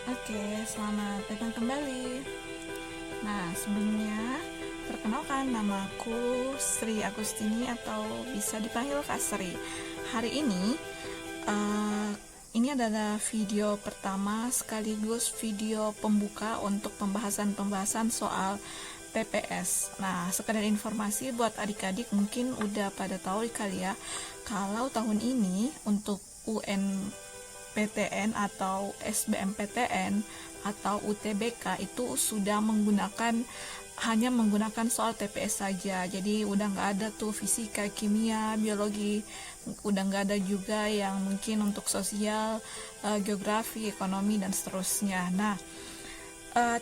Oke, selamat datang kembali. Nah, sebelumnya perkenalkan, nama aku Sri Agustini atau bisa dipanggil Kak Sri. Hari eh, ini adalah video pertama sekaligus video pembuka untuk pembahasan soal TPS. Nah, sekedar informasi buat adik-adik mungkin udah pada tahu kali ya, kalau tahun ini untuk UN PTN atau SBMPTN atau UTBK itu sudah hanya menggunakan soal TPS saja. Jadi udah nggak ada tuh fisika, kimia, biologi, udah nggak ada juga yang mungkin untuk sosial, geografi, ekonomi dan seterusnya. Nah,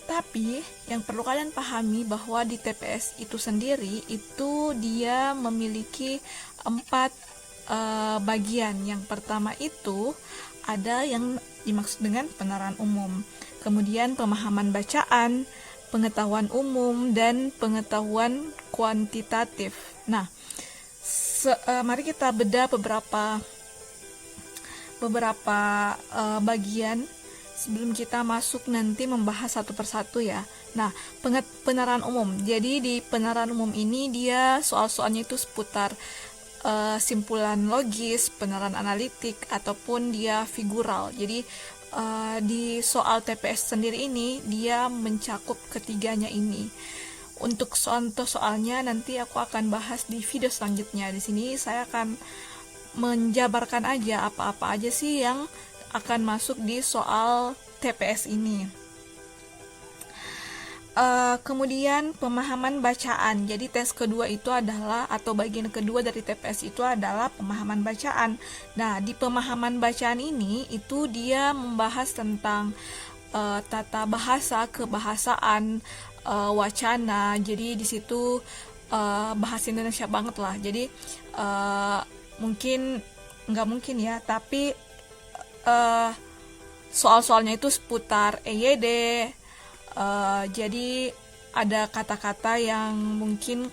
tapi yang perlu kalian pahami bahwa di TPS itu sendiri itu dia memiliki 4 bagian. Yang pertama itu ada yang dimaksud dengan penerapan umum, kemudian pemahaman bacaan, pengetahuan umum, dan pengetahuan kuantitatif. Nah, mari kita bedah beberapa bagian sebelum kita masuk nanti membahas satu persatu ya. Nah, penerapan umum. Jadi di penerapan umum ini dia soal-soalnya itu seputar simpulan logis, penerapan analitik, ataupun dia figural. Jadi di soal TPS sendiri ini dia mencakup ketiganya ini. Untuk contoh soalnya nanti aku akan bahas di video selanjutnya. Di sini saya akan menjabarkan aja apa-apa aja sih yang akan masuk di soal TPS ini. Kemudian pemahaman bacaan. Jadi tes kedua itu adalah, atau bagian kedua dari TPS itu adalah pemahaman bacaan. Nah, di pemahaman bacaan ini itu dia membahas tentang tata bahasa, kebahasaan, wacana. Jadi di situ bahasa Indonesia banget lah. Jadi nggak mungkin ya, tapi soal-soalnya itu seputar EYD. Jadi ada kata-kata yang mungkin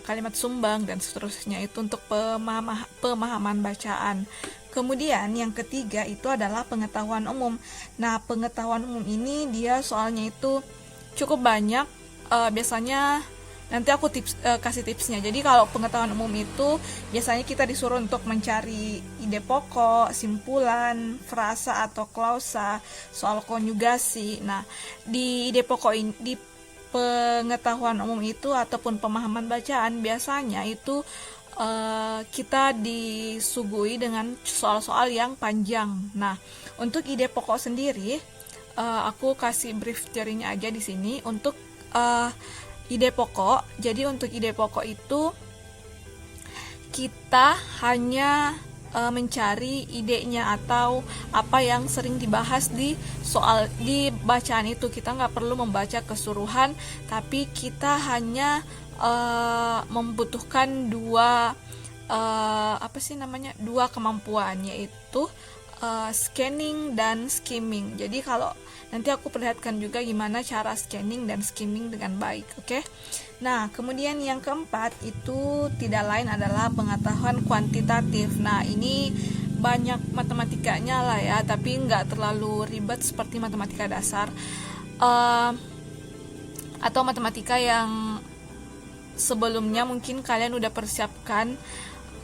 kalimat sumbang dan seterusnya, itu untuk pemahaman bacaan. Kemudian yang ketiga itu adalah pengetahuan umum. Nah, pengetahuan umum ini dia soalnya itu cukup banyak. Biasanya nanti aku kasih tipsnya. Jadi kalau pengetahuan umum itu biasanya kita disuruh untuk mencari ide pokok, simpulan, frasa atau klausa, soal konjugasi. Nah, di ide pokok ini, di pengetahuan umum itu ataupun pemahaman bacaan biasanya itu kita disuguhi dengan soal-soal yang panjang. Nah, untuk ide pokok sendiri aku kasih brief teorinya aja di sini untuk ide pokok. Jadi untuk ide pokok itu kita hanya mencari idenya atau apa yang sering dibahas di soal di bacaan itu. Kita nggak perlu membaca keseluruhan, tapi kita hanya membutuhkan dua dua kemampuan, yaitu scanning dan skimming. Jadi kalau nanti aku perlihatkan juga gimana cara scanning dan skimming dengan baik, oke? Nah, kemudian yang keempat itu tidak lain adalah pengetahuan kuantitatif. Nah, ini banyak matematikanya lah ya, tapi nggak terlalu ribet seperti matematika dasar atau matematika yang sebelumnya mungkin kalian udah persiapkan.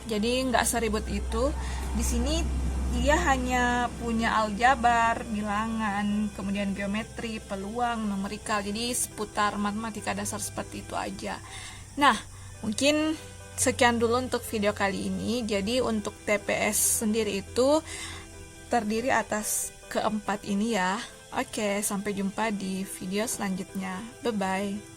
Jadi nggak seribut itu. Di sini dia hanya punya aljabar, bilangan, kemudian geometri, peluang, numerikal. Jadi seputar matematika dasar seperti itu aja. Nah, mungkin sekian dulu untuk video kali ini. Jadi untuk TPS sendiri itu terdiri atas keempat ini ya. Oke, sampai jumpa di video selanjutnya. Bye-bye.